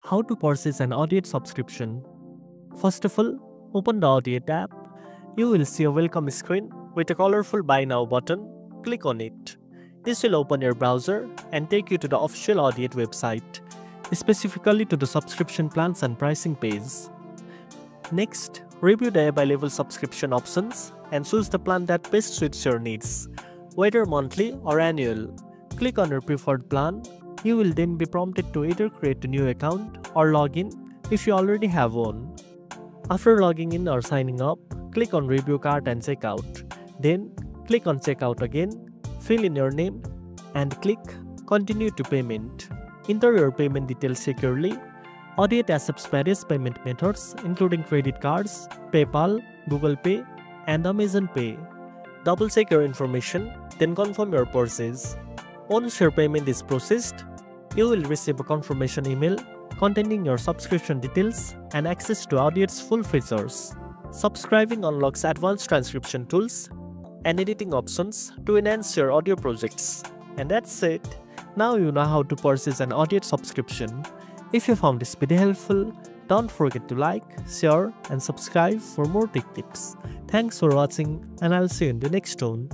How to purchase an Audiate subscription. First of all, open the Audiate app. You will see a welcome screen with a colorful Buy Now button. Click on it. This will open your browser and take you to the official Audiate website, specifically to the subscription plans and pricing page. Next, review the available subscription options and choose the plan that best suits your needs, whether monthly or annual. Click on your preferred plan. You will then be prompted to either create a new account or log in if you already have one. After logging in or signing up, click on Review Cart and Checkout. Then, click on Checkout again, fill in your name, and click Continue to Payment. Enter your payment details securely. Audiate accepts various payment methods including credit cards, PayPal, Google Pay, and Amazon Pay. Double check your information, then confirm your purchase. Once your payment is processed, you will receive a confirmation email containing your subscription details and access to Audiate's full features. Subscribing unlocks advanced transcription tools and editing options to enhance your audio projects. And that's it. Now you know how to purchase an Audiate subscription. If you found this video helpful, don't forget to like, share, and subscribe for more tech tips. Thanks for watching, and I'll see you in the next one.